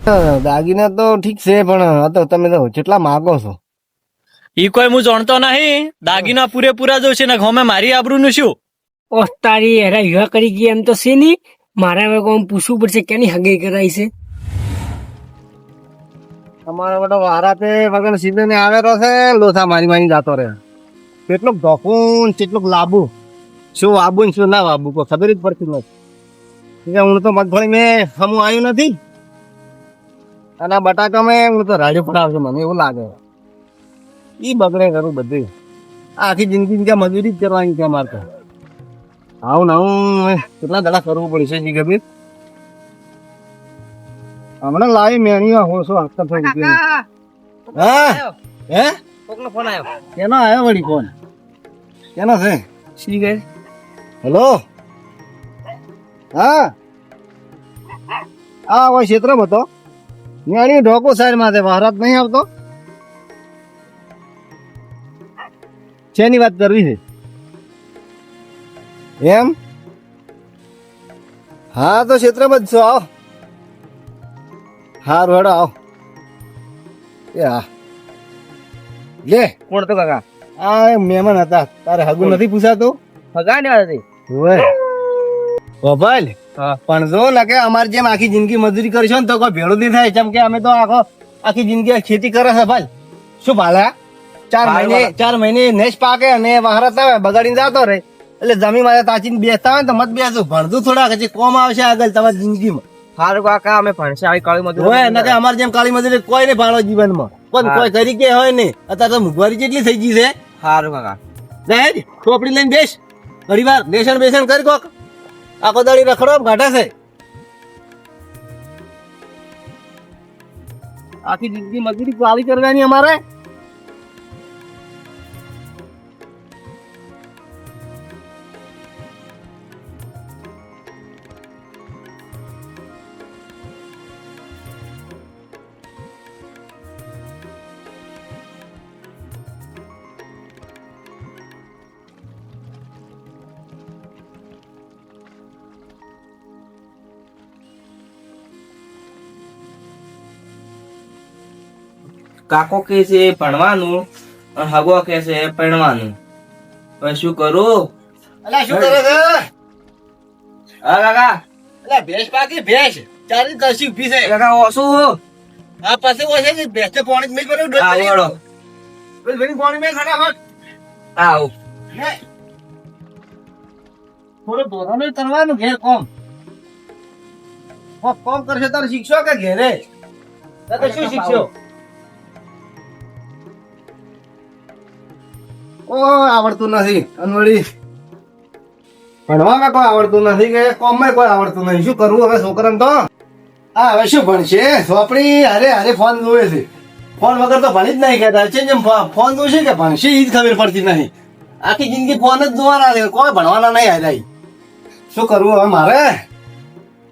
દાગીના તો ઠીક છે પણ તો તમે તો કેટલા માગો છો? ઈ કોઈ હું જાણતો નહીં. દાગીના પૂરેપૂરા જોશે ને ગમે મારી આબરૂનું શું? ઓહ તારી હેરા વિવાહ કરી ગયા એમ તો છે નહીં. મારે હવે કોમ પૂછવું પડશે કેની હગાઈ કરાઈ છે. તમારા બધો વારા તે વગર સીધે ને આવેલો છે, લોથા મારી મારી જાતો રહે. કેટલુંક ધોકું કેટલુંક લાંબુ, શું વાબુ ને શું ના વાબુ કોઈ ખબર જ પડતી નથી. હું તો મગફળી મેં હમું આવ્યું નથી અને આ બટાકા મેં હું તો રાડ્યો પડાવશે, મને એવું લાગે. ઈ બગડે કરું બધું. આખી જિંદગી ત્યાં મજૂરી જ કરવાની છે મારે તો. આવું ને આવું કેટલા દાડા કરવું પડશે જી કબીર. હમણાં લાવી મેણીઓ હોશો હસ્તા થઈ ગયો. હા હે કોકનો ફોન આવ્યો. કેનો આવ્યો વળી ફોન? કેનો છે? શી ગઈ? હેલો, હા હા હોય ક્ષેત્રમાં હતો. મેણી ઢોકો સાઈડ માં મહારાજ નહીં આવતો. શેની વાત કરવી છે એમ? હા તો ક્ષેત્રમાં જ છો, આવો. હારું હેડો આવો. એ હા લે. કોણ તો કાકા? આ મહેમાન હતા. તારે હગું નથી પૂછાતું? હગા ને હતી. ઓય ગોપાલ, પણ જો ને કે અમારી જેમ આખી જિંદગી મજૂરી કરશો ને તો કોઈ ભેળું નહીં થાય. જેમ કે અમે તો આખી જિંદગી ખેતી કરે છે ભાઈ. શું ભાલા 4 મહિને નેશ પાકે અને વહારત આવે બગાડીને જતો રહે. એટલે જમીન મારે તાચીને બેસતા હોય ને તો મત બેસું. ભણતું થોડા હજી કોમ આવશે આગળ તમારી જિંદગીમાં. સારું કાકા અમે ભણશે આવી કાળી મજૂરી હોય ને કે અમારી જેમ કાળી મજૂરી કોઈ નહીં ભાણો જીવનમાં. કોઈ કરી કે હોય નહીં. અત્યારે તો મોંઘવારી કેટલી થઈ ગઈ છે. સારું કાકા. જાય ચોપડી લઈને બેસ. ઘણી વાર લેસન બેસન કરી કોક. આખો દાડી રખડો ઘાટા છે. આખી જિંદગી મજૂરી કાળી કરવાની અમારે. કાકો કે છે ભણવાનું અને હગો કે છે પરણવાનું. હવે શું કરું? અલા શું કરે છે? હા કાકા. અલા ભેંસ પાકી ભેંસ. ચારી દસી ઊભી છે. કાકા ઓછું. આ પાસે ઓછે કે ભેંસ તો પાણી જ મેં કર્યું. હા વળો. પાણી મેં ફટાફટ. આવ. થોડું ધોરણું કરવાનું ઘેર કોમ. કોમ કરશે તારે શીખશો કે ઘેરે? તારે શું શીખશો? ઓ આવડતું નથી અનવડી. ભણવામાં કોઈ આવડતું નથી કે કોમમાં કોઈ આવડતું નથી. શું કરવું હવે છોકરાને તો? હા હવે શું ભણશે? ચોપડી અરે ફોન જોવે છે. ફોન વગર તો ભણી જ નહીં કહેતા છે. જેમ ફોન જોશે કે ભણશે એ જ ખબર પડતી નહીં. આખી જિંદગી ફોન જ જોવાના છે. કોઈ ભણવાના નહીં હારે. શું કરવું હવે મારે?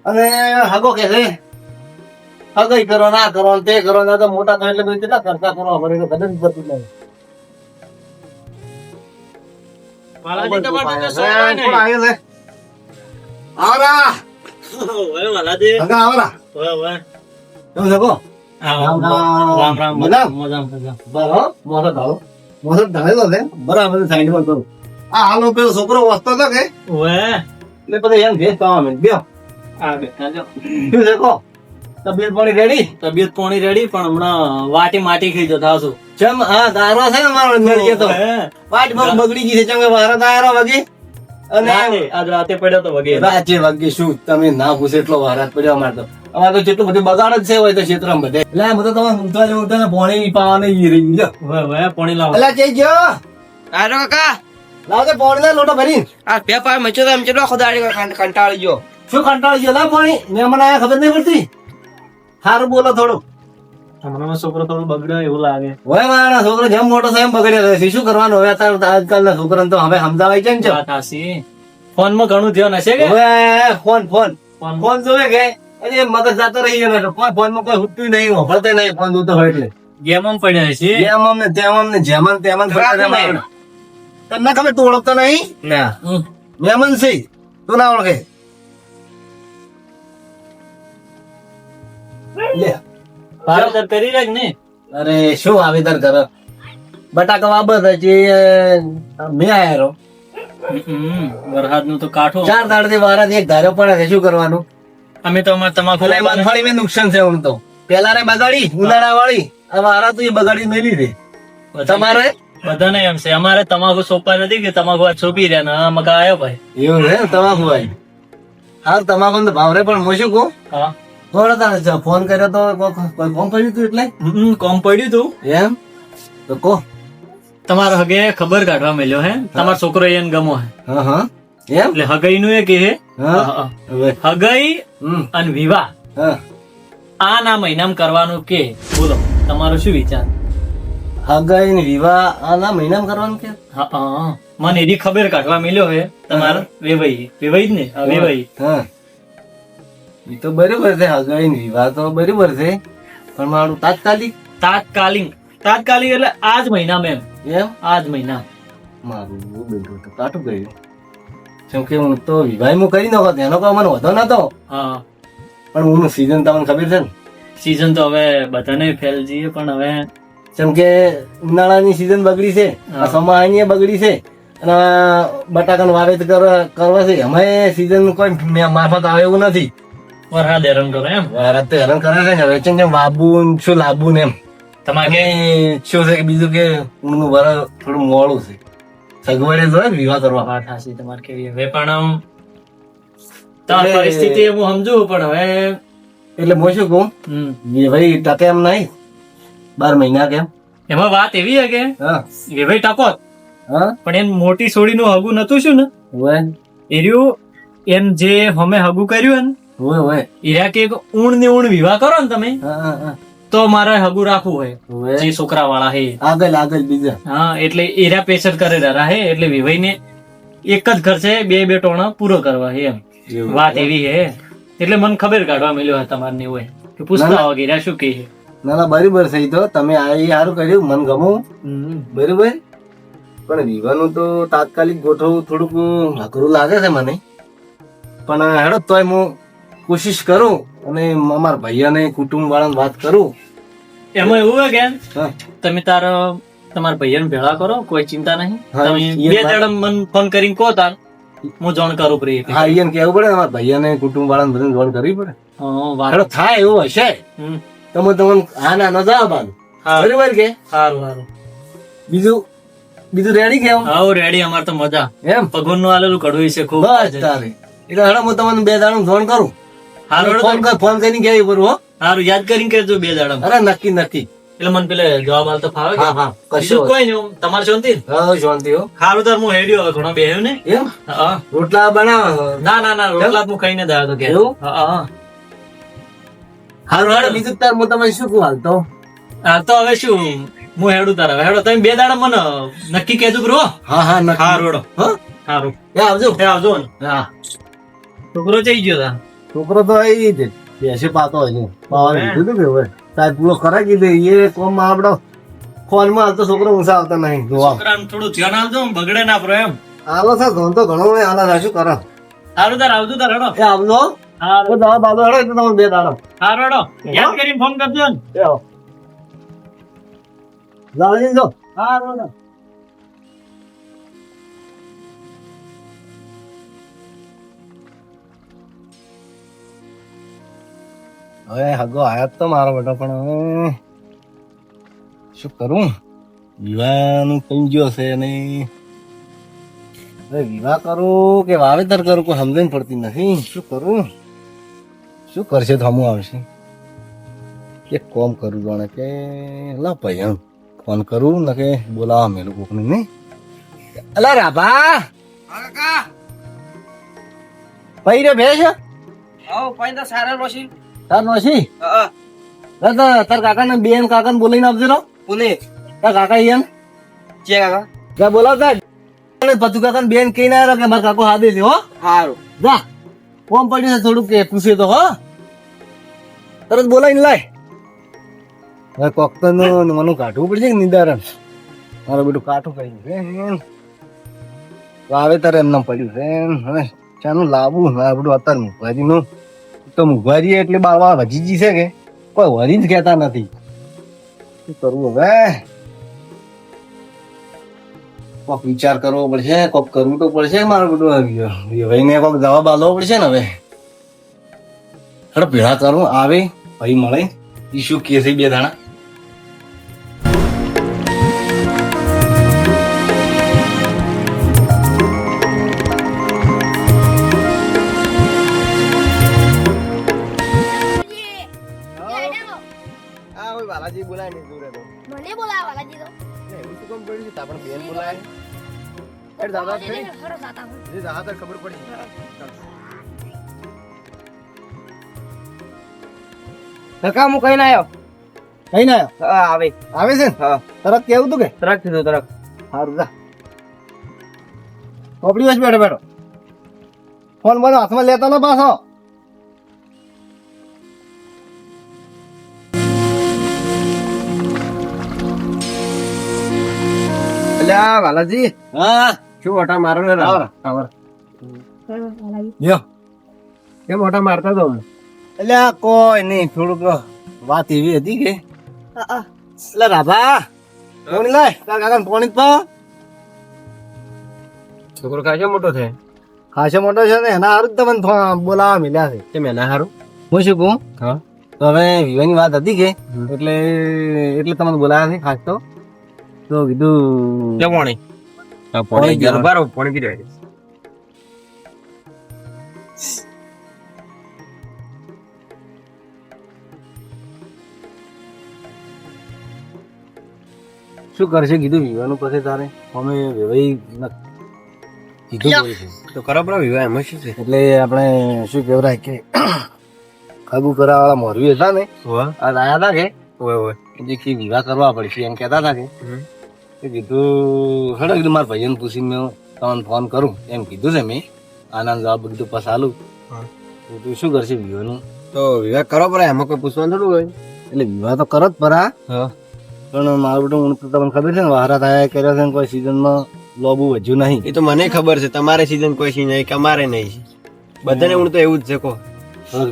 અને હગો કે છે હગઈ કરો ના કરો તે કરો ના તો મોટા થાય એટલે બધું કેટલા ખર્ચા કરવા પડે તો કદાચ પડતું નહીં. વાલાજી તમારે તો કોણ આવ્યો છે? આવરા ઓય વાલાજી. હગા આવરા. ઓય ઓય. કેમ છે કો? રામ રામ. મજા? મજા. બરો મોસો ધાવો. મોસો ધાવેલો છે બરાબર સાઈડમાં કરું. આ હાલો પેલો છોકરો વસતો હતો કે ઓય. એટલે પછી એમ ભેસ પાવા મેં બેહો. આ બેઠા શું છે કો? તબિયત પાણી રેડી? તબિયત પાણી રેડી પણ હમણાં વાટી માટી ખાઈ જતા હશો. ચમ હા દારો છે ને મારો નળિયો તો વાટ બહુ બગડી ગઈ છે. ચમ કે ભારત આયરો વગી અને આજ રાતે પડ્યો તો વગેરે. રાજ્ય વગી શું તમે ના પૂછે એટલો ભારત પડ્યો અમારે તો. અમારે તો જેટલું બધું બગાડ જ છે હોય તો ક્ષેત્રમાં બધે. એટલે આ બધું તમારે ઊંધા ને પાણી પાવાને ઈ રહી ગયો. ઓય પાણી લાવો. એટલે જઈ ગયો આરો કાકા. લાવ તે પાણી ના લોટો ભરી. આ પેપર મચો તો એમ ચેટલો ખોદાડી કંટાળી ગયો. શું કંટાળી ગયો? લાવ પાણી. મહેમાન આયા ખબર નહીં પડતી. સારું બોલો થોડું. હમણાં છોકરો થોડું બગડ્યો એવું લાગે. હોય મારા છોકરો જેમ મોટો થાય એમ બગડ્યો રહે છે. શું કરવાનું હવે? અત્યારે આજકાલના છોકરાને તો હવે સમજાવાય છે ને. વાત હાચી. ફોનમાં ઘણું ધ્યાન હશે કે? હવે ફોન જોવે કે અરે મગજ જાતો રહી ગયો. કોઈ ફોનમાં કોઈ હુટતું નહીં, હોભળતા નહીં. ફોન જોતો હોય એટલે ગેમમાં પડ્યા છે. જેમ અમને તેમ અમને જેમન તેમન તને ખબર તું ઓળખતો નહીં? ના. મહેમાન છે તું ના ઓળખે? લે વાવેતર કરી રાખ ને. અરે શું વાવેતર કરે બટાકા વાબત હજી મેં આયા વરસાદનું તો કાઠું. 4 દાડથી વારાથી એક ધાર્યો પડે છે શું કરવાનું અમે તો અમારે તમાકુ એટલે મગફળી મેં નુકસાન છે આમ તો પેલા રે બગાડી ઉનાળા વાળી હવે વારા તો એ બગાડી મેલી દે તમારે બધાને એમ છે. અમારે તમાકુ સોંપવા નથી કે તમાકુ આ સોંપી રહ્યા ને આ મકા આવ્યો ભાઈ. એવું છે તમાકુ ભાઈ હાર તમાકુ તો ભાવ રે પણ હું શું કહું હા થોડો તારે ફોન કર્યો તો કોઈ ફોન કર્યું તું એટલે કોમ પડ્યું તું. એમ તો કહો તમારો હગે ખબર કાઢવા મળ્યો હે તમારો છોકરો એને ગમો હે હા હા એમ એટલે હગાઈ નું એ કે હે હા હવે હગાઈ હમ અને વિવાહ હા આ ના મહિનામાં કરવાનું કે બોલો તમારો શું વિચાર? હગાઈ ને વિવાહ આના મહિનામાં કરવાનું કે હા મને એની ખબર કાઢવા મળ્યો હે તમારો વેવાઈ વેવાઈ જ ને હા, વેવાઈ. હા એ તો બરોબર છે હગાઈ ને વિવાહ તો બરોબર છે પણ મારું તાત્કાલિક તાત્કાલિક એટલે આજ મહિનામાં એમ એમ આજ મહિના. મારું બેઠું તો કાટું ગયું કેમ કે હું તો વિવાહ હું કરી નાખો એનો કોઈ મને વધો નતો હા પણ હું સીઝન તમને ખબર છે ને સીઝન તો હવે બધાને ફેલ જઈએ પણ હવે જેમ કે ઉનાળાની સીઝન બગડી છે હા. સમાહાની બગડી છે અને બટાકાનું વાવેતર કરવા છે અમે સીઝન કોઈ મારફત આવે એવું નથી વરસાદ હેરાન કરો એમ. વારત તો હેરાન કરે છે ને હવે જેમ વાબુ ને શું લાવવું ને એમ તમારે અને શું છે કે બીજું કે ઊંઘનું વર થોડું મોડું છે સગવડે જોઈએ ને વિવાહ કરવા વાત હાચી તમારે કેવી હવે પણ તમારી પરિસ્થિતિ હું સમજુ પણ હવે એટલે હું શું કહું એ ભાઈ ટકે એમ નહીં 12 મહિના કેમ એમાં વાત એવી છે કે હા વેવાઈ ટકો જ. હા પણ એમ મોટી સોડીનું હગું નતું શું ને હોય એર્યું એમ જે હમે હગું કર્યું ને હોય એરા કે ઊણ ને ઊણ વિવાહ કરો ને તમે હા હા હા તો મારે હગું રાખવું હોય હોય જે છોકરા વાળા હે. આગળ બીજા હા એટલે એરા પ્રેશર કરેલા હે એટલે વિવાઈ ને એક જ ખર્ચે બે ટોણા પૂરો કરવા હે એમ વાત એવી હે એટલે મને ખબર કાઢવા મળ્યો હે તમારે ને હોય કે પૂછતા વગેરે શું કે હે. ના ના બરાબર છે ઈ તો તમે આ ઈ સારું કર્યું મન ગમું બરાબર પણ વિવાહનું તો તાત્કાલિક ગોઠવવું થોડુંક અઘરું લાગે છે મને પણ હેડો તોય હું કોશિશ કરું અને અમારા ભૈયાને કુટુંબ વાળાને વાત કરું એમાં એવું હે કે હા તમે તમારા ભાઈઓને ભેળા કરો કોઈ ચિંતા નહીં. હા, તમે એ બે વાત- દાડા મને ફોન કરીને કહો તાર હું જાણ કરું પ્રિય. હા એને કેવું પડે અમારા ભૈયાને કુટુંબ વાળાને બધાને જોડ કરવી પડે વાત હેડો થાય એવું હશે હમ. તમે તમને હા ના ન જવાબ આલો હા. બરાબર કે સારું બીજું રેડી કેવું હાઉ રેડી અમારે તો મજા એમ ભગવાન નું આલેલું કડવું છે ખૂબ. બસ તારે એટલે હેડો હું તમને 2 દાડા ફોન કરું ફોન કરીને કેવી પડું હો સારું યાદ કરીને કહેજો બે દાડા. અરે નક્કી એટલે મને પેલે જવાબ આલતો ફાવે કે? હા હા બીજું કશું કોઈ નહીં તમારે શાંતિ. હા શાંતિ હો સારું તાર હું હેડ્યો હવે ઘણો બેહ્યો ને. એમ હા રોટલા બનાવો ના રોટલા હું ખાઈને જ આવ્યો તો કે એવું? હા હારું હેડો બીજું તાર હું તમને શું કહું હાલ તો હા તો હવે શું હું હેડું તારા હવે હેડો તમે 2 દાડા મને નક્કી કહેજો બ્રો. હા હા નક્કી સારું હેડો હા સારું એ આવજો એ આવજો ને. હા છોકરો જઈ ગયો તા છોકરો તો આવી છે બેસી પાતો હજી પાવાનું કીધું કે હવે તાર પૂરો ખરા કીધું એ કોમ માં આપડો ફોનમાં હાલ તો છોકરો ઊંચા આવતા નહીં જોવા છોકરાને થોડું ધ્યાન આપજો બગડે ના પ્રો એમ. આલો છે ઘણો તો ઘણો હોય આલા શું કરો સારું તાર આવજો તાર હેડો. એ આવજો સારું તો દવા બાબો હેડો એટલે તમે 2 દાડા સારું હેડો યાદ કરીને ફોન કરજો ને. એ આવો લાવજો જો સારું હેડો. હવે હગો આયા તો મારો બેટો પણ હવે શું કરું વિવાહનું થઈ ગયો છે અને હવે વિવાહ કરું કે વાવેતર કરું કોઈ સમજણ પડતી નથી શું કરું શું કરશે તો હમું આવશે એક કોમ કરું જાણે કે લા ભાઈ ફોન કરું ને કે બોલાવા મેલું કોકને નહીં અલા રાભા પૈ રે ભેસ તાર નોશી તાર કાકા ને બેન કાકા ને બોલાવીને આપજો રો તાર કાકા ઈયન ત્યાં બોલાવતા પતુ કાકા ને બેન કઈ ના કે મારા કાકો હાદે છે હો સારું જા કોમ પડ્યું છે થોડુંક કે પૂછે તો હો તરત બોલાવીને લાય હવે કોક તો મને કાઢવું પડશે કે નિદારણ મારું બધું કાઠું કર્યું છે વાવેતર એમને પડ્યું છે હવે ચાનું લાવવું આ બધું અત્યારે મુખવારી નું તો મુખવારી એટલે બાવા ભજીજી છે કે કોઈ વરી જ કહેતા નથી. શું કરવું હવે? કોક વિચાર કરવો પડશે, કોક કરવું તો પડશે. મારું બધું આવી ગયો ભાઈને કોક જવાબ આલવો પડશે ને હવે. અરે ભેળા કરું આવે ભાઈ મળે ઈ શું કે છે બે દાણા. હા ઓય બાલાજી બોલાય ને દૂર તો મને બોલાવા વાલાજી તો એવું શું કામ પડ્યું છે? તાપણ બેન બોલાય એટલે દાદા થઈ ખરો દાતા હું જે દાદા ખબર પડી. કાકા હું કઈ ના આવ્યો. કઈ ના હા આવે. આવે છે ને? હા તરત કેવું તું કે તરક કીધું તરક. સારું જા આપણી વાત બેઠો બેઠો ફોન મને હાથમાં લેતો ને પાછો. અલ્યા વાલાજી હા શું ઓટા મારો ને આવર આવર યો કેમ ઓટા મારતા તો એટલે આ કોઈ નહીં થોડુંક વાત એવી હતી કે એટલે રાધા પોણી લાય તાર કાકા પોણી જ પા. છોકરો ખાસો મોટો છે. ખાસો મોટો છે ને એના હારું જ તમને બોલાવા મળ્યા છે. કેમ એના હારું? હું શું કહું હા તો હવે વિવાની વાત હતી કે એટલે એટલે તમને બોલાયા છે ખાસ તો કીધું કેમ પાણી? હા પાણી પીવાનું. બરાબર પાણી પી રહ્યા. શું કરશે કીધું વિવાનું પછી તારે અમે વેવાઈ કીધું બોલી છે. તો ખરાબ રહ્યો વિવાહ એમાં શું છે? એટલે આપણે શું કહેવાય કે ખાગુ કરવા વાળા મોરવી હતા ને વાહ આ આયા હતા કે ઓય ઓય જે કે વિવાહ કરવા પડશે એમ કહેતા હતા કે તો કીધું હેડો કીધું મારા ભાઈને પૂછીને મેં તમને ફોન કરું એમ કીધું છે મેં. આનંદ જવાબ કીધું પાછ આલું તો તું શું કરશે વિવાહનું? તો વિવાહ કરો પડે એમાં કોઈ પૂછવાનું થોડું હોય. એટલે વિવાહ તો કરો જ પરા હા પણ મારું બધું હું તો તમને ખબર છે ને વાહરા થયા કર્યા છે ને કોઈ સિઝનમાં લોબુ વધ્યું નહીં. એ તો મને ખબર છે. તમારે સીઝન કોઈ સી નહીં કે અમારે નહીં. બધાને હું તો એવું જ છે કહો.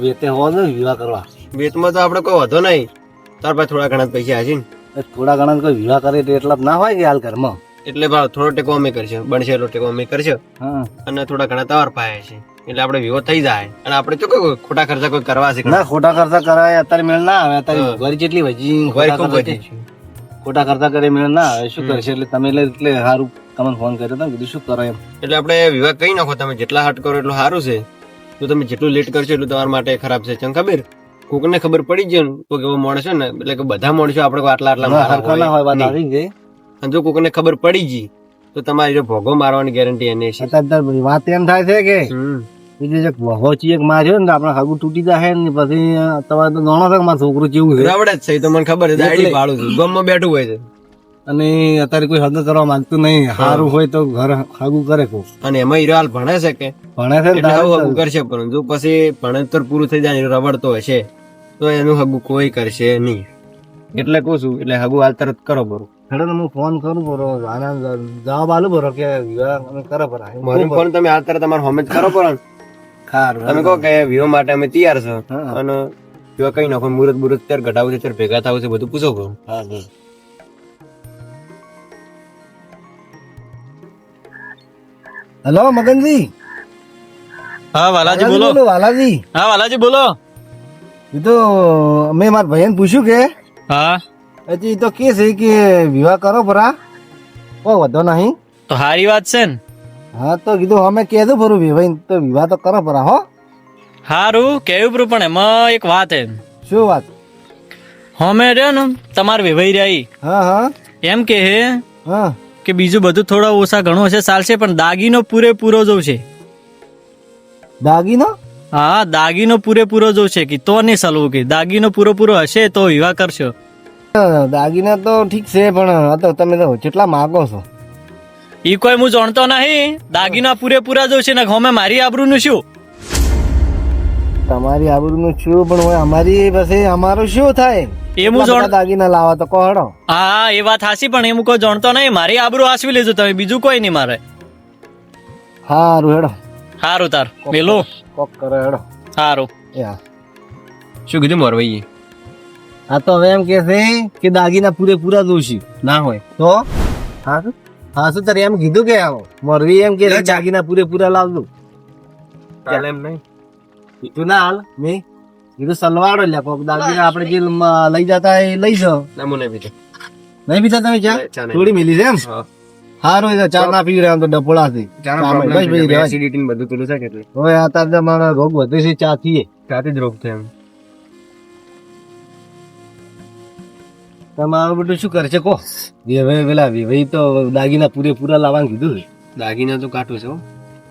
વેતે હોવા ને વિવાહ કરવા વેતમાં તો આપણે કોઈ વધો નહીં. તાર પાસે થોડા ઘણા પૈસા હશે ને થોડા ઘણા કોઈ વિવાહ કરે તો એટલા જ ના હોય કે હાલ ઘરમાં. એટલે ભાવ થોડો ટેકો અમે કરશે બનશે એટલો ટેકો અમે કરશે હા અને થોડા ઘણા તમાર પાસે છે એટલે આપણે વિવો થઈ જાય અને આપણે તો કોઈ ખોટા ખર્ચા કોઈ કરવા છે ના ખોટા ખર્ચા કરાય અત્યારે મેળ ના આવે. અત્યારે ઘર જેટલી વજી વય ખૂબ વધી છે. ખોટા ખર્ચા કરે મેળ ના આવે. શું કરશે એટલે તમે એટલે સારું તમને ફોન કર્યો હતો કીધું શું કરો એમ. એટલે આપણે વિવાહ કઈ નાખો. તમે જેટલા હાટ કરો એટલું સારું છે. તો તમે જેટલું લેટ કરશો એટલું તમારા માટે ખરાબ છે. ચમ ખબર કોકને ખબર પડી જાય ને કોઈક એવો માણસ છે ને એટલે કે બધા માણસો આપણે કોઈ આટલા આટલા હરખા ના હોય વાત નહીં. આવી ગઈ. અને જો કોકને ખબર પડી ગઈ તો તમારી જો ભોગો મારવાની ગેરંટી એને છે. અત્યારે વાત એમ થાય છે કે બીજું જે વહોચી એક માર્યો ને આપણે હાગું તૂટી જાય ને પછી તમારે તો જાણો છો કે મારું છોકરું કેવું છે. રાવડે જ છે એ તો મને ખબર છે. દાડી ભાડું છે ગામમાં બેઠું હોય છે અને અત્યારે કોઈ હદ કરવા માંગતું નહીં. સારું હોય તો ઘર હાગું કરે કોક. અને એમાં હીરો હાલ ભણે છે કે ભણે છે ને એટલે તારે આવું હગું કરશે પણ જો પછી ભણતર પૂરું થઈ જાય ને રબડતો હશે તો એનું હગું કોઈ કરશે નહીં. એટલે કહું છું એટલે હગું હાલ તરત કરો બરો. હેડો ને હું ફોન કરું બરો આનંદ જવાબ આલું બરો કે વિવાહ અમે કરો પરા મારું ફોન તમે હાલ તરત તમારે હોમે જ કરો પડે ને. ખારું તમે કહો કે વિવો માટે અમે તૈયાર છો હા. અને વિવો કઈ નાખો મુહૂર્ત બુરત ત્યારે ઘટાવું છે ત્યારે ભેગા થવું છે બધું પૂછો કહું. હા બસ. હેલો મગનજી. હા વાલાજી વાલાજી બોલો. બોલો, વાલાજી. હા વાલાજી બોલો. એ તો મેં મારા ભાઈને પૂછ્યું કે હા હજી તો કે છે કે વિવાહ કરો પરા કોઈ વધો નહીં. તો સારી વાત છે ને. હા તો કીધું અમે કહેતું ભરું ભાઈ તો વિવાહ તો કરો પરા હો. સારું કેવું પ્રું પણ એમાં એક વાત હે. શું વાત? હમે રહ્યો ને તમારે વેવાઈ રહી હા હા એમ કે હે હા કે બીજું બધું થોડા ઓછા ઘણું હશે ચાલશે પણ દાગીનો પૂરેપૂરો જોઉં છે. દાગીનો? હા દાગીનો પૂરેપૂરો જોઉં છે કે તો નહીં ચાલવું કે દાગીનો પૂરેપૂરો હશે તો વિવાહ કરશો. દાગીના તો ઠીક છે પણ આ તો તમે તો કેટલા માગો છો? ઈ કોઈ હું જાણતો નહીં. દાગીના પૂરેપૂરા જોઉં છે ને હમે મારી આબરૂનું શું? તમારી આબરૂનું શું પણ હોય અમારી પછી અમારું શું થાય? એ હું એટલા બધા જાણ દાગીના લાવા તો કહો હેડો. હા એ વાત હાસી પણ એ હું કોઈ જાણતો નહીં. મારી આબરૂ હાસવી લેજો તમે બીજું કોઈ નહીં મારે. હારું હેડો સારું તાર મેલો કોક કરો હેડો. સારું. એ હા શું કીધું મોરવાઈએ? આ તો હવે એમ કે છે કે દાગીના પૂરેપૂરા દોષી ના હોય તો હા શું તારે એમ કીધું કે આવો મોરવી એમ કે છે દાગીના પૂરેપૂરા લાવજો ચાલે એમ નહીં. કીધું ના હાલ મેં કીધું સલવાડો લે કોક દાગીના આપણે જે લઈ જતા એ લઈ જાઓ ના, હું નહીં પીતો. નહીં પીતા તમે ચા ચા નહીં. થોડી મિલી છે એમ હા. સારું હોય તો ચા ના પી રહ્યા તો ડપોળા થી ચાનો ચામાં problem બસ છે ભાઈ કે રહેવા દે. acidity ને બધું પેલું છે કે એટલે હવે આ તાર મારા રોગ વધે છે ચા થી ત્યાંથી જ રોગ થાય એમ. તમારું બધું શું કરશે કો હવે પેલા ભાઈ તો દાગીના પૂરેપૂરા લાવવાનું કીધું છે દાગીના તો કાઠું છે હો.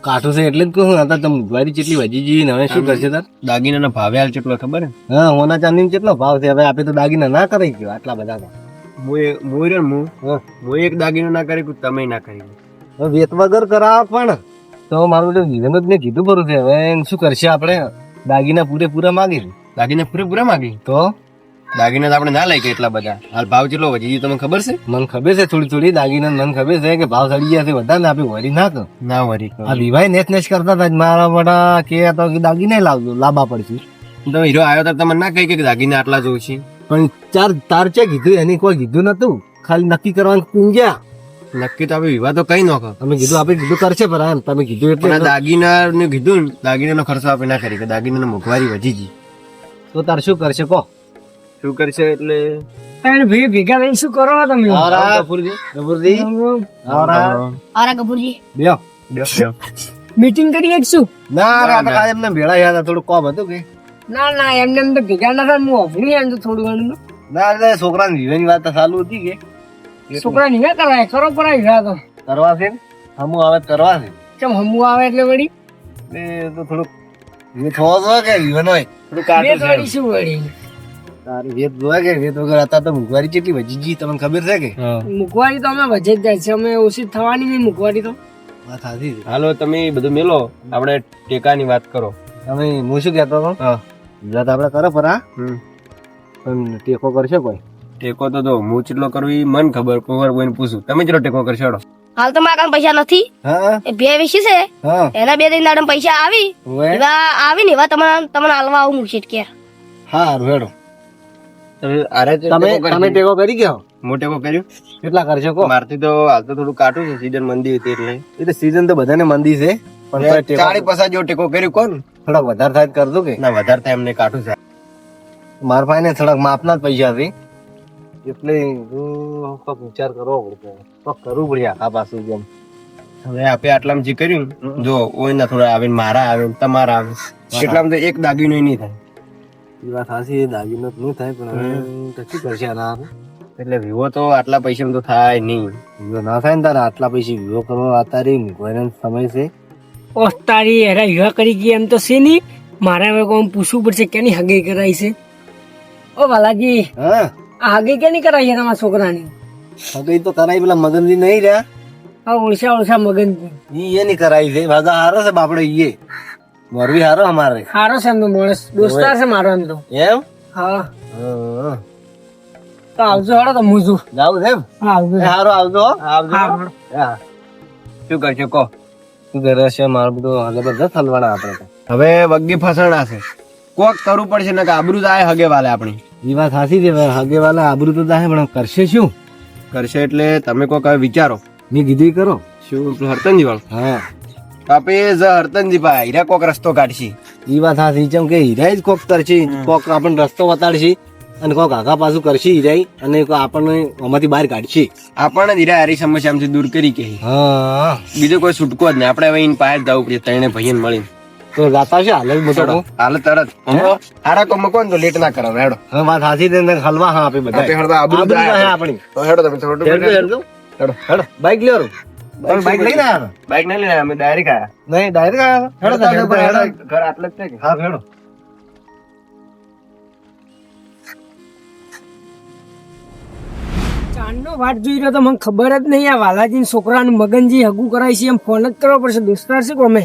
કાઠું છે એટલે જ કહું હતા તમે મોંઘવારી કેટલી વધી જઈ ને હવે શું કરશે તાર દાગીનાના ભાવે હાલ કેટલો ખબર હે? હા હોના ચાંદી કેટલો ભાવ છે હવે આપે તો દાગીના ના કરી ગયો આટલા બધા તો. હું એક દાગીનો ના કરી તમે ના કરી. હવે વેત વગર કરાવ પણ તો મારું બધું જીવન જ મેં કીધું ખરું છે હવે શું કરશે આપણે દાગીના પૂરેપૂરા માગી દાગીના પૂરેપૂરા માગી. તો દાગીના તો આપણે ના લઈ કે એટલા બધા હાલ ભાવ કેટલો વધી ગયો તમને ખબર છે? મને ખબર છે થોડી થોડી દાગીના મને ખબર છે કે ભાવ ચડી ગયા છે વધારે ને આપે વરી ના કર ના વરી આ વિભાઈ નેચ નેચ કરતા હતા મારા મોટા કે તો કે દાગીના લાવજો લાંબા પડશે તમે હીરો આવ્યો તો તમને ના કહી કે દાગીના આટલા જોઉં છે. પણ તાર છે કીધું એની કોઈ કીધું નતું ખાલી નક્કી કરવાનું પૂંજ્યા નક્કી તો આપણે વિવાહ તો કઈ નાખો અમે કીધું આપણે કીધું કરશે પર એમ તમે કીધું પણ આ એટલે દાગીના ને કીધું ને દાગીનાનો ખર્ચો આપણે ના કરી કે દાગીનાનો મોંઘવારી વધી ગઈ. તો તાર શું કરશે કો શું કરશે એટલે ત્રણ ભાઈ ભેગા રહીને શું કરો તમે ગફુરજી આરા ગભુરજી બેહો. મીટિંગ કરી એક શું ના રે આપણે કાલે એમને ભેળા યાદ થોડું કોમ હતું કે ના ના એમને એમ તો ભેગા ના થાય હું ઓફરી એમ તો થોડું ઘણું ના એટલે છોકરાની જીવનની વાત તો ચાલુ હતી કે છોકરા નિઘા કરાય કરો પરાય ગયા તો કરવા છે ને હમું આવે તો કરવા છે ચમ હમું આવે એટલે વળી એ તો થોડુંક વેત હોવો જોઈએ કે જીવન હોય થોડું બે કાઠું છે એમ. વળી શું વળી તારી વેત જોવા કે વેત વગર હતા તો મોંઘવારી કેટલી વધી ગઈ તમને ખબર છે કે હા. મૂકવાડી તો અમે વજે જ જાય છે અમે ઓછી થવાની નહીં મૂકવાડી તો વાત સાચી છે હાલો તમે બધું મેલો આપણે ટેકાની વાત કરો. તમે હું શું કહેતો હતો હા. ગુજરાત આપણે કરો પરા હમ. પણ ટેકો કરશે કોઈ ટેકો તો જો હું કેટલો કરું ઈ મન ખબર કોઈને પૂછું તમે કેટલો ટેકો કરશો હેડો. હાલ તો મારા કામ પૈસા નથી હા એ બે વિશે છે હા એના 2 દિન દાડમ પૈસા આવી ઓય એવા આવી ને એવા તમને હાલવા આવું મૂકશે કે હા રેડો તમે આરે જ તમે ટેકો કરી તમે ટેકો કરી ગયા હું ટેકો કર્યું કેટલા કરશો કો મારથી તો હાલ તો થોડું કાઠું છે સીઝન મંદી હતી એટલે એ તો સીઝન તો બધાને મંદી છે પણ તોય ટેકો 40% જેવો ટેકો કર્યું કોણ થોડાક વધારે થાય તો કરજો કે ના વધારે થાય એમને કાઠું છે. મારા પાસે ને થોડાક માપના જ પૈસા છે એટલે હું કોક વિચાર કરવો પડશે કોક કરવું પડે આખા પાછું જેમ હવે આપે આટલામાં જે કર્યું જો ઓયના થોડા આવે ને મારા આવે ને તમારા આવે એટલામાં તો એક દાગીનો નહીં થાય. એ વાત સાચી દાગીનો તો નહીં થાય પણ હવે તો શું કરશે આના એટલે વિવો તો આટલા પૈસા તો થાય નહીં. વિવો ના થાય ને તારે આટલા પૈસા વિવો કરવો અત્યારે મૂકવાનો સમય છે ઓહ તારી હેરા વિવાહ કરી ગયા એમ તો છે નહીં મારે હવે કોમ પૂછવું પડશે કેની હગી કરાઈ છે ઓ વાલાજી હા આ હગી કેની કરાઈ છે તમારા છોકરાની હવે એ તો કરાઈ પેલા મગનજી નહીં રહ્યા આ ઓળશા ઓળશા મગન ઈ એની કરાઈ છે ભાગા હારો છે બાપડે ઈએ મોરબી હારો અમારે સારો છે એમ તો માણસ દોસ્તાર છે મારો એમ તો એમ હા હા. તો આવજો હળો તો હું છું જાવું છે એમ હા આવજો એ હારો આવજો હો. હા હળો. હા શું કરશો કહો. શું કરે છે મારું બધું જબરદસ્ત હલવાના આપણે તો હવે વગ્ગી ફસણા છે કોક કરવું પડશે ને કે આબરૂ તો આય હગે વાલે આપણી એ વાત સાચી છે હગે વાલા આબરૂ તો થાય પણ કરશે શું કરશે એટલે તમે કોક હવે વિચારો મેં કીધું ઈ કરો શું પેલું હરતનજી વાળું હા આપે હરતનજી ભાઈ હીરા કોક રસ્તો કાઢશી એ વાત સાચી ચમ કે હીરા જ કોક કરશે કોક આપણને રસ્તો બતાડશે અને કોક આગા પાછું કરશે હીરાઈ અને કોક આપણને આમાંથી બહાર કાઢશે આપણને હીરા હારી સમસ્યામાંથી દૂર કરી કે હા બીજો કોઈ છૂટકો જ નહીં આપણે હવે એની પાસે જ જવું પડે ત્રણે ભાઈને મળીને તો જાતા છે હાલ જ મોટો હાલ તરત હારા કોમ કોણ તો લેટ ના કરો હેડો હા વાત સાચી છે હલવા હા આપે બધા આપે હળવા આબરૂ આબરૂ જાય. થાય આપણી તો હેડો તમે થોડું હેડજો, હેડજો. હેડો હેડો બાઈક લ્યો તમે બાઈક લઈને આવ્યા બાઈક નહીં લઈને અમે ડાયરેક્ટ આયા નહીં ડાયરેક્ટ આવ્યા હેડો તો હેડો, હેડો. ઘર આટલે જ છે કે હા હેડો ચાંદનો વાટ જોઈ રહ્યો તો મને ખબર જ નહીં આ વાલાજી છોકરાનું મગનજી હગું કરાય છે એમ ફોન જ કરવો પડશે દોસ્તાર છે કોમે